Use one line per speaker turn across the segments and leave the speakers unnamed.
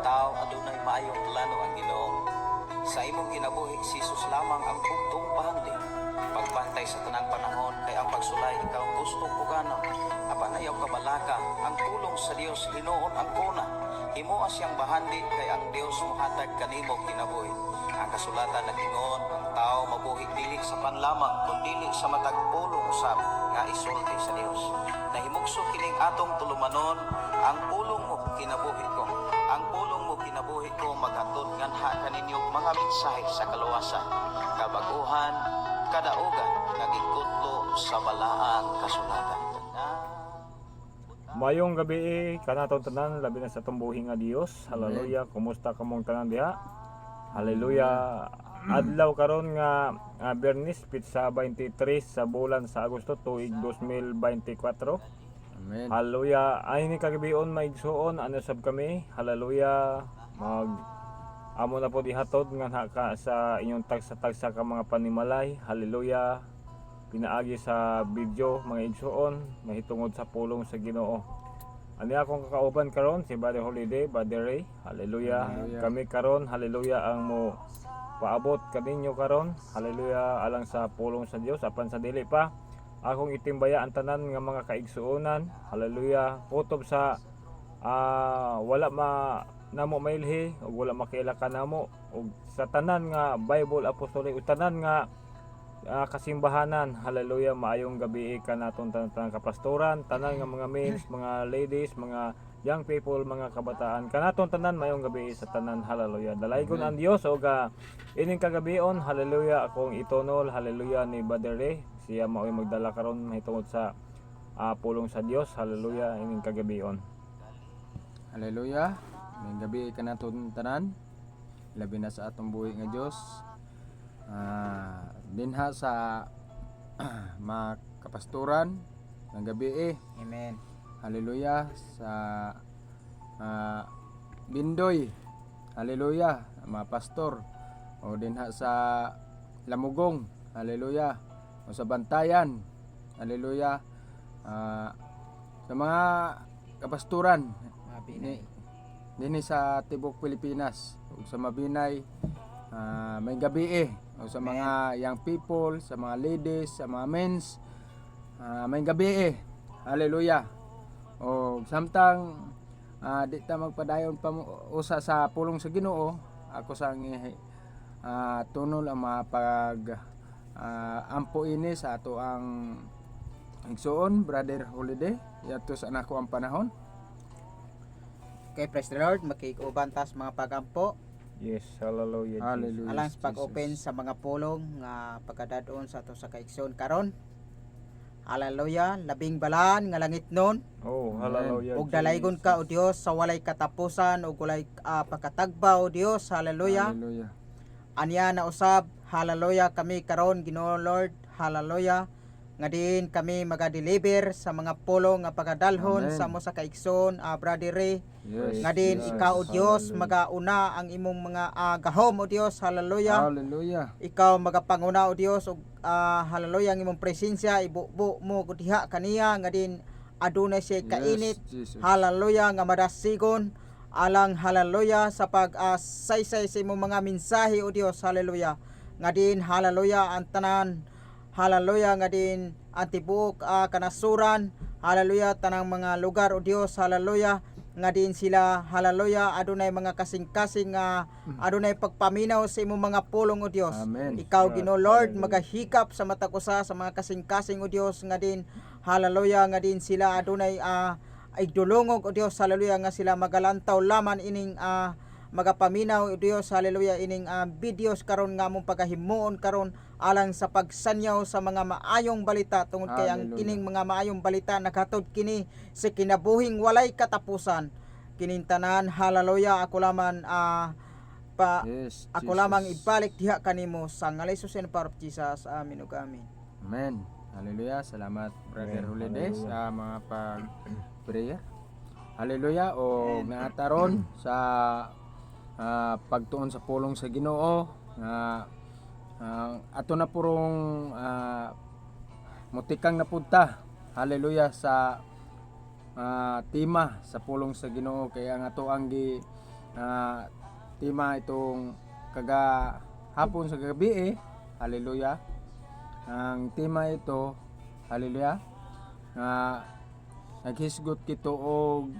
tao adunay maayong plano ang Ginoo. Sa imong kinabuhi si Jesus lamang ang bugtong pahangdi. Pagbantay sa tanang panahon kay ang pagsulay ikaw gustong uganon. Apan ayaw kabalaka ang tulong sa Dios hinuon ang kuna. Himuas siyang bahandi kay ang Dios mohatag kanimo kinabuhi. Ang kasulatan nag-ingon ang tao mabuhi dili sa panlamang kundi sa matag pulong usab nga isulti sa Dios. Nahimugso kining atong tulumanon ang pulong mo kinabuhi ko. Ang pulong mo kinabuhi ko maghatod nganha kaninyong mga mensahe sa kaluwasan, kabaguhan, kadaugan nga gikutlo sa balaang kasulatan.
Mayong gabi kanaton tanan labi na sa atong buhi nga Dios. Hallelujah. Kumusta kamong tanan diha? Hallelujah. Adlaw karon nga Bernis pitsa 23 sa bulan sa Agosto tuig 2024.
Amen.
Hallelujah. Ay ni kagabion maigsuon ano sab kami. Hallelujah. Mag amo na po dihatod nga ka sa inyong tagsa-tagsa ka mga panimalay. Hallelujah. Pinaagi sa video mga igsuon mahitungod sa pulong sa Ginoo. Ani akong kakauban karon si Brother Holiday, Brother Ray. Hallelujah.
Hallelujah.
Kami karon hallelujah ang mo paabot kaninyo karon. Hallelujah alang sa pulong sa Dios apan sa dili pa akong itimbaya ang tanan nga mga kaigsuonan. Hallelujah. Kutob sa wala namo mailhi ug wala makaila ka namo ug sa tanan nga Bible apostolic ug tanan nga kasimbahanan. Hallelujah. Maayong gabi kanaton tanan kapastoran, tanan nga mga men, mga ladies, mga young people, mga kabataan. Kanaton tanan maayong gabi sa tanan. Hallelujah. Dalaygon ang Dios og ining kagabion. Hallelujah. Akong itonol hallelujah ni Brother Ray. Siya maoy magdala karon mahitungod sa pulong sa Dios. Hallelujah. Ining kagabion.
Hallelujah. May gabi kanaton tanan. Labi na sa atong buhi nga Dios. Dinha sa mga kapastoran ng gabi
Amen.
Hallelujah. Sa Bindoy. Hallelujah. Mga pastor. O dinha sa Lamugong. Hallelujah. O sa Bantayan. Hallelujah. Sa mga kapastoran
Mabinay.
dinhi sa Tibok Pilipinas ug sa Mabinay. May gabi o sa mga young people, sa mga ladies, sa mga men's, may gabi hallelujah. O samtang di ta magpadayon pa usa sa pulong sa Ginoo, ako sang tunol ang mga pag ampo ini sa ato ang igsuon Brother Holiday yato sa nako ang panahon.
Kay praise the Lord, makikuban tas mga pagampo
Yes, hallelujah.
Hallelujah.
alang sa
Jesus.
pag-open sa mga pulong nga pagkadadon sa ato sa kaigsoon karon. Hallelujah, labing balaan nga langit nun.
Oh, hallelujah.
Ug dalaygon ka o Dios sa walay katapusan ug walay pagkatagba o Dios. Hallelujah.
Hallelujah.
Anya na usab, hallelujah kami karon Ginoo Lord. Hallelujah. Nga din kami maga-deliver sa mga pulong nga pagkadalhon
Amen.
sa mo sa kaigsoon, Brother Ray.
Yes.
Nga din
yes.
ikaw o Dios
Hallelujah.
magauna ang imong mga gahom o Dios. Hallelujah.
Hallelujah.
Ikaw magapanguna o Dios ug hallelujah ang imong presensya ibubo mo diha kaniya nga din adunay siya kainit.
Yes, Jesus.
Hallelujah nga madasigon alang hallelujah sa saysay sa imong mga mensahe o Dios. Hallelujah. Nga din hallelujah ang tanan. Hallelujah nga din ang tibuok kanasuran. Hallelujah tanang mga lugar o Dios. Hallelujah nga din sila hallelujah adunay mga kasing-kasing adunay pagpaminaw sa imong mga pulong o Dios.
Amen.
Ikaw
Yes,
Ginoo Lord
hallelujah.
magahikap sa matag usa sa mga kasing-kasing o Dios nga din hallelujah nga din sila adunay igdulungog o Dios. Hallelujah nga sila magalantaw laman ining magapaminaw o Dios. Hallelujah ining videos karon nga among pagahimuon karon alang sa pagsanyaw sa mga maayong balita tungod kay ang
Hallelujah.
kining mga maayong balita naghatod kini sa kinabuhing walay katapusan. Kining tanan hallelujah ako laman
Yes,
ako
Jesus.
lamang ibalik diha kanimo sa ngalan Jesus and Power of Jesus. Amen ug amen.
Amen. Hallelujah. Salamat Brother
Amen.
Holiday
Hallelujah.
sa mga pag-prayer. Hallelujah. O naataron sa pagtuon sa pulong sa Ginoo nga ato na purong mutikang napunta. Hallelujah sa tema sa pulong sa Ginoo kaya nga ato ang tema itong hapon sa gabi hallelujah. Ang tema ito, hallelujah, nga naghisgot kito og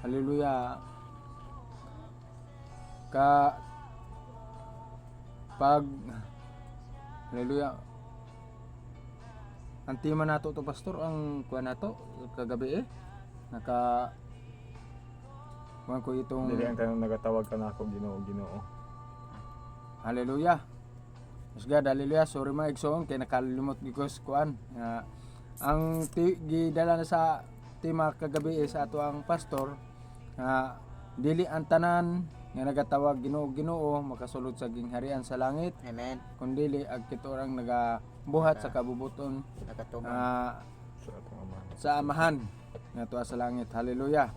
hallelujah pag hallelujah. Ang tema nato to pastor, ang kuha nato kagabi naka kuha ko itong
Dili ang tanong nagatawag ka na ako Ginoo.
hallelujah. Mas God, hallelujah. Sorry mga igsoon kay nakalimot gikos kuan. Ang gidala na sa tema kagabi sa ato ang pastor dili ang tanan nga nagatawag Ginoo makasulod sa gingharian sa langit,
Amen.
kundi ag kito orang nagabuhat sa kabubuton
Nakatubang.
Sa atong amahan.
sa amahan nga tuwa sa langit. Hallelujah.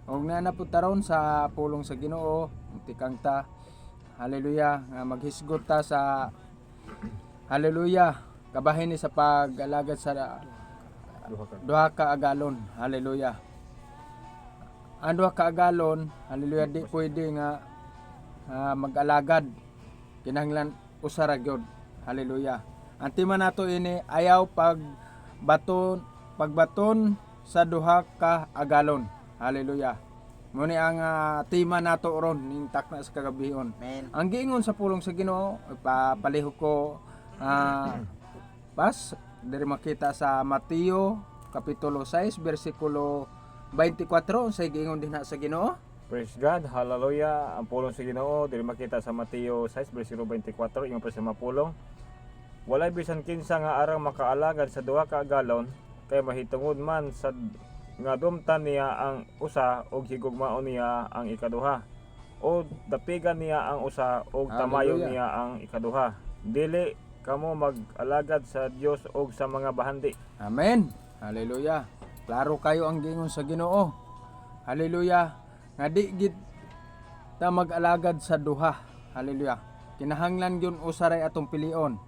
Og nanapud taron sa pulong sa Ginoo, tikang ta hallelujah nga maghisgot ta sa hallelujah kabahin ni sa pag-alagad sa duha ka agalon. Hallelujah. Ang duha ka agalon, hallelujah, di pwede nga mag-alagad. Kinahanglan usa ra gyud. Hallelujah. Ang tema nato ini ayaw pagbaton sa duha ka agalon. Hallelujah. Muni ang tema nato ron ning takna sa kagabihon.
Amen.
Ang giingon sa pulong sa Ginoo, ipapalihok ko diri makita sa Mateo kapitulo 6 bersikulo 24 sa giingon din sa Ginoo.
Praise God, hallelujah. Ang pulong sa Ginoo dili makita sa Mateo 6 bersikulo 24 ingon pa sa mapulong. Walay bisan kinsa nga arang makaalagad sa duha ka agalon kay mahitungod man sa nga dumtan niya ang usa og higugmaon niya ang ikaduha o dapigan niya ang usa og tamayon
Hallelujah.
niya ang ikaduha. Dili kamo mag-alagad sa Dios og sa mga bahandi.
Amen. Hallelujah. Klaro kayo ang giingon sa Ginoo. Hallelujah. Nga di gid ta mag-alagad sa duha. Hallelujah. Kinahanglan gyud usaray atong pilion.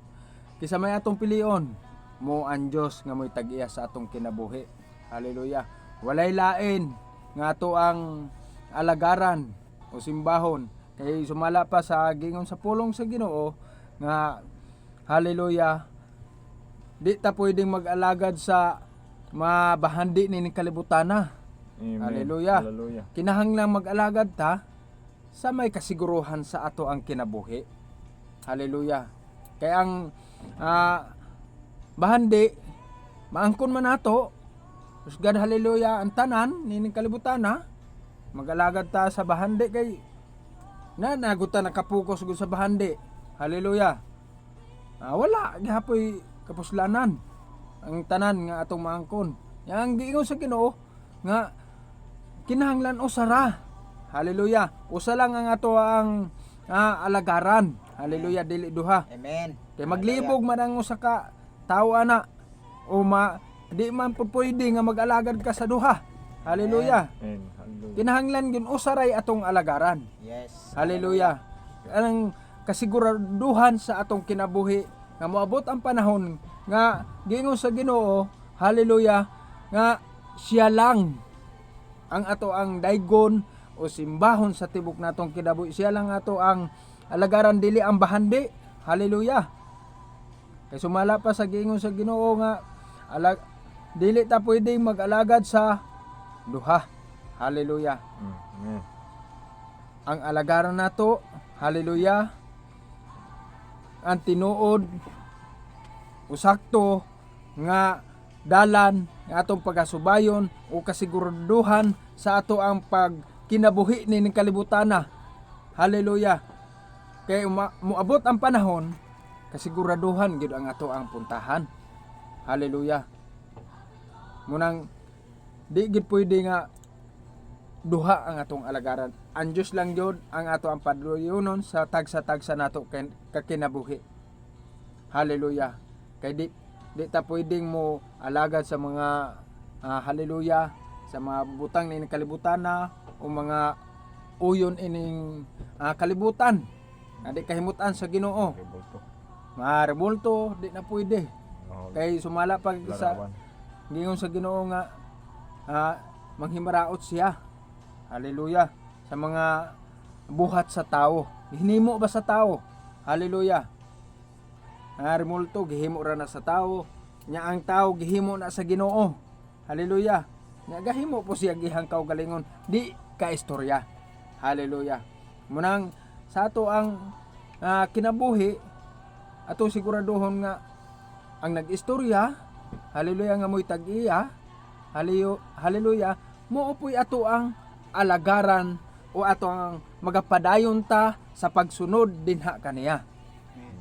Kisa may atong pilion mo ang Dios nga mo'y tag-iya sa atong kinabuhi. Hallelujah. Walay lain nga ato ang alagaran o simbahon kay sumala pa sa giingon sa pulong sa Ginoo nga hallelujah, di ta pwedeng mag-alagad sa mabahandi ni kalibutana.
Amen.
Hallelujah.
Hallelujah.
Kinahanglang mag-alagad ta sa may kasiguruhan sa ato ang kinabuhi. Hallelujah. Kay ang bahandi maangkon man nato, God, hallelujah, ang tanan nining kalibutana, mag-alagad ta sa bahandi kay nagutan nakapokus gud sa bahandi. Hallelujah. Wala gihapoy kapuslanan ang tanan nga atong maangkon. Yang giingon sa Ginoo nga kinahanglan usara. Hallelujah. Usa lang ang ato ang alagaran. Hallelujah, dili duha.
Amen.
Kay maglibog man ang usa ka tawo ana o di man pwede nga mag-alagad ka sa duha. Hallelujah.
Amen. Hallelujah.
Kinahanglan gyud usaray atong alagaran.
Yes.
Hallelujah. Ang kasiguraduhan sa atong kinabuhi nga moabot ang panahon nga giingon sa Ginoo, hallelujah, nga siya lang ang ato ang daygon o simbahon sa tibok natong kinabuhi. Siya lang ato ang alagaran, dili ang bahandi. Hallelujah. Kay sumala pa sa giingon sa Ginoo nga dili ta pwedeng mag-alagad sa duha. Hallelujah.
Amen.
Ang alagaran nato, hallelujah, ang tinuod usakto nga dalan nga atong pagasubayon o kasiguraduhan sa ato ang pagkinabuhi ning kalibutana. Hallelujah. Kay moabot ang panahon, kasiguraduhan gid ang ato ang puntahan. Hallelujah. Munang di gid pwede nga duha ang atong alagaran. Ang Diyos lang yun ang ato ang paduyunon sa tagsa-tagsa nato kakinabuhi. Hallelujah. Kay di ta pwedeng mo alagad sa mga hallelujah, sa mga butang ni kalibutan na o mga uyon ining kalibutan na di kahimutan sa Ginoo.
Rebulto.
Marebulto, di na pwede. Kay sumala pag sa
Larawan.
gingon sa Ginoo nga manghimaraot siya. Hallelujah. sa mga buhat sa tao. Hinimo ba sa tao? Hallelujah. Remulto gihimo ra na sa tao. Nya ang tao gihimo na sa Ginoo. Hallelujah. Nya gahimo po siya gihangkaw galingon, di ka istorya. Hallelujah. Munang sa ato ang kinabuhi ato siguraduhon nga ang nag-istorya, hallelujah, nga mo'y tag-iya, hallelujah, moopoy ato ang alagaran o ato ang magapadayon ta sa pagsunod dinha kaniya.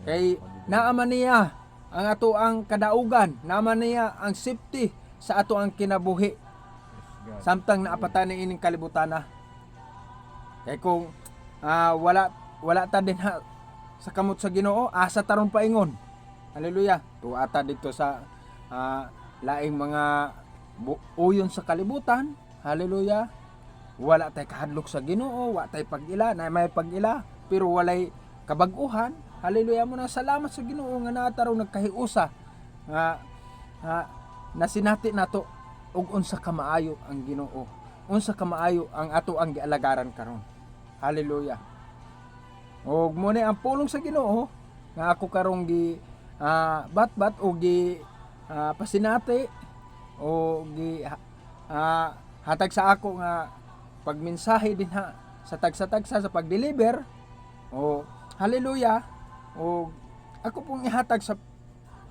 Kay naaman niya ang ato ang kadaugan, naaman niya ang safety sa ato ang kinabuhi. Samtang naapatan ni ining kalibutana. Kay kung wala ta dinha sa kamot sa Ginoo, asa taron paingon. Hallelujah. Tuata dito sa laing mga uyon sa kalibutan. Hallelujah. Wala tay kahadlok sa Ginoo, wala tay pag-ila, na may pag-ila, pero walay kabag-uhan. Hallelujah mo na salamat sa Ginoo nga nataraw nagkahiusa na sinati nato og unsa ka maayo ang Ginoo. Unsa ka maayo ang ato ang gialagaran karon. Hallelujah. Og mo ni ang pulong sa Ginoo nga ako karong gi bat-bat o gi pasinati o gi hatag sa ako nga pagmensahe din ha sa tagsa-tagsa sa pag-deliver o hallelujah o ako pong ihatag sa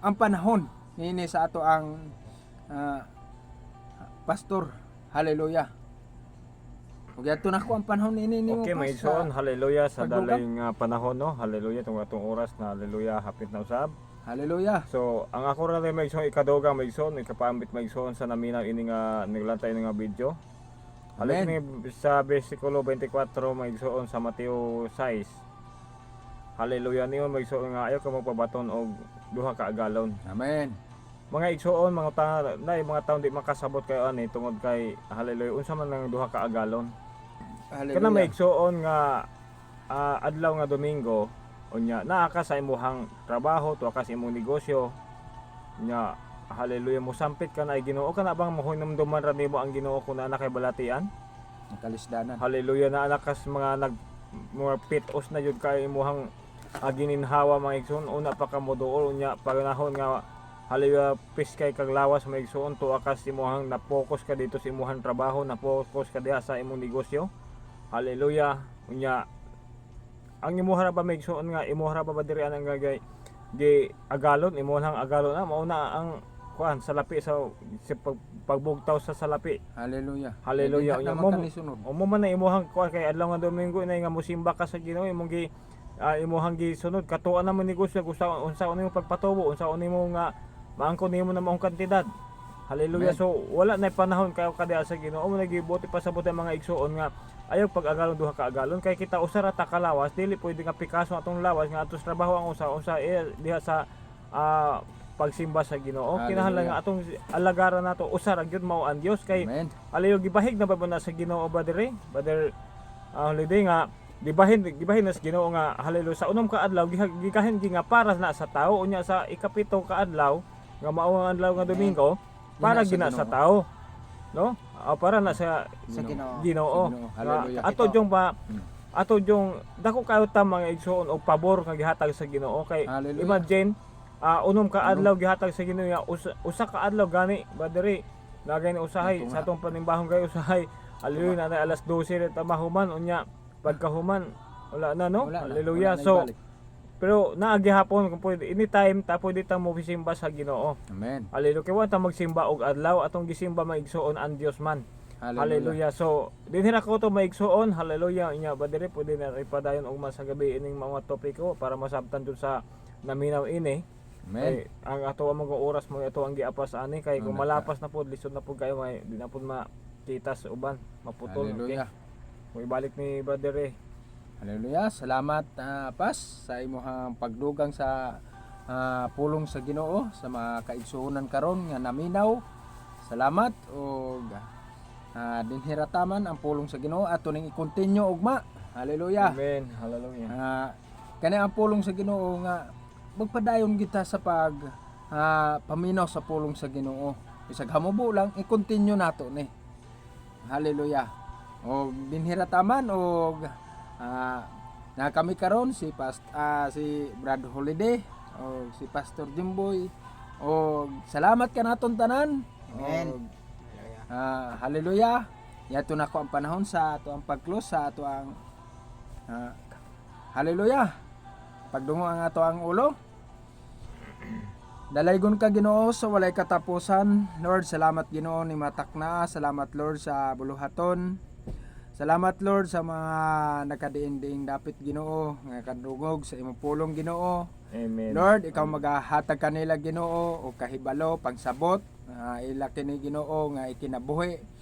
ang panahon nini sa ato ang pastor. Hallelujah. Ug ato na ko ang panahon nini nimo.
Okay, may igsoon, hallelujah sa daling panahon no. Hallelujah tong atong oras na hallelujah hapit na usab.
Hallelujah.
So, ang ako ra may igsoon ikadugang may igsoon, ikapambit may igsoon sa naminaw ini nga niglantay nga video. Halik ni sa bersikulo 24 may igsoon sa Mateo 6. Hallelujah niyo may igsoon nga ayo ka magpabaton og duha ka agalon.
Amen.
Mga igsoon mga taon di makasabot kayo ani tungod kay hallelujah unsa man ang duha ka agalon.
Hallelujah.
Kana may igsoon nga adlaw nga Domingo unya naa ka sa imong trabaho tuwa ka sa imong negosyo nya hallelujah mo sampit ka na ay Ginoo kana bang mahinumduman ra nimo ang Ginoo kun ana kay balatian
Kalisdanan.
hallelujah na anak kas mga mga pitos na jud kay imong gininhawa mga igsoon una pa ka moduol unya panahon nga hallelujah piskay kag lawas mga igsoon tuwa ka sa imong na-focus ka dito sa imong trabaho na-focus ka diha sa imong negosyo hallelujah unya ang imuha ra ba may igsoon nga imuha ra ba diri anang gagay di agalon imuhang agalon na mauna ang kuan salapi sa pagbugtaw sa salapi
Hallelujah.
hallelujah unya mo man na imuhang kuan kay adlaw nga Domingo inay nga musimba ka sa Ginoo imong gi imuhang gisunod katuan na mo negosyo unsa nimo pagpatubo unsa nimo nga maangkon nimo na maong kantidad hallelujah.
Amen.
So wala na panahon kayo kada sa Ginoo mo nagibuti pa sa buti mga igsoon nga ayaw pag-agalon duha ka agalon kay kita usara ta kalawas dili pwede nga pikaso atong lawas nga atos trabaho ang usa diha sa pagsimba sa Ginoo kinahanglan nga atong alagaran nato usara gyud mao ang Dios kay alayo gibahig na ba na sa Ginoo ba diri brother holiday nga gibahin na sa Ginoo nga hallelujah sa unom ka adlaw gigahin nga para na sa tao unya sa ikapito ka adlaw nga mao ang adlaw nga Domingo para gina sa tao no para na sa Ginoo.
Hallelujah.
Ato jong dako kayo ta mga igsoon og pabor nga gihatag sa Ginoo kay
Hallelujah.
imagine unom ka adlaw gihatag sa Ginoo nga usa ka adlaw gani badiri nagay ni usahay sa atong panimbahon kay usahay hallelujah na alas 12 ta mahuman unya pagkahuman wala na no hallelujah. So pero naagihapon kung pwede anytime ta pwede ta mo simba sa Ginoo.
Amen.
Hallelujah. Kaya ta magsimba og adlaw atong gisimba maigsoon ang Dios man. Hallelujah. So dinhira ko to maigsoon. Hallelujah. Inya badiri pwede na ipadayon og mas sa gabi ining mga topiko para masabtan jud sa naminaw ini.
Amen.
Ang ato ang mga oras mo ato ang giapas ani kay kung malapas na pud lisod na pud kayo may di na pud makita sa uban maputol.
Hallelujah.
Okay. Mo ibalik ni brother
Hallelujah. Salamat pas sa imong pagdugang sa pulong sa Ginoo sa mga kaigsuonan karon nga naminaw. Salamat og dinhirataman ang pulong sa Ginoo ato ning i-continue ugma. Hallelujah.
Amen. Hallelujah.
Kani ang pulong sa Ginoo nga magpadayon kita sa pag paminaw sa pulong sa Ginoo. Bisag hamubo lang i-continue nato ni. Hallelujah. og dinhirataman og na kami karon si si Brad Holiday o si Pastor Jimboy og salamat ka naton tanan.
Amen.
Og, hallelujah. Yato na ko ang panahon sa ato ang pag-close sa ato ang hallelujah. Pagdungo ang ato ang ulo. Dalaygon ka Ginoo sa walay katapusan. Lord, salamat Ginoo ni matakna. Salamat Lord sa buluhaton. Salamat Lord sa mga nakadiin-diing dapit Ginoo nga kadungog sa imong pulong Ginoo.
Amen.
Lord, ikaw magahatag kanila Ginoo o kahibalo pangsabot ila kini Ginoo nga ikinabuhi.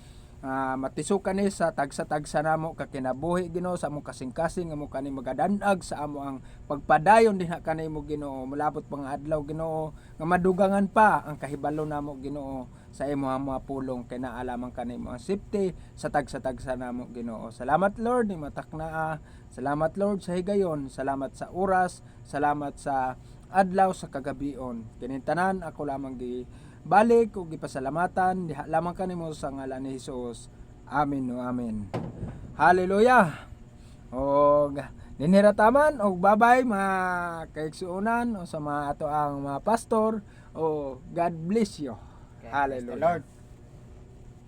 Matisukan ni sa tagsa-tagsa namo kakinabuhi Ginoo sa among kasing-kasing amo kani magadandag sa amo ang pagpadayon dinha kanimo Ginoo mulabot pang adlaw Ginoo nga madugangan pa ang kahibalo namo Ginoo sa imo mga pulong kay naalaman kanimo ang safety sa tagsa-tagsa namo Ginoo. Salamat Lord ni mataknaa. Salamat Lord sa higayon, salamat sa oras, salamat sa adlaw sa kagabion. Kinintanan ako lamang balik ug gipasalamatan diha lamang kanimo sa ngalan ni Hesus. Amen o amen. Hallelujah. Og dinhirataman og babay mga kaigsuonan o sa mga ato ang mga pastor o God bless you.
Okay, praise the
Hallelujah.
Lord.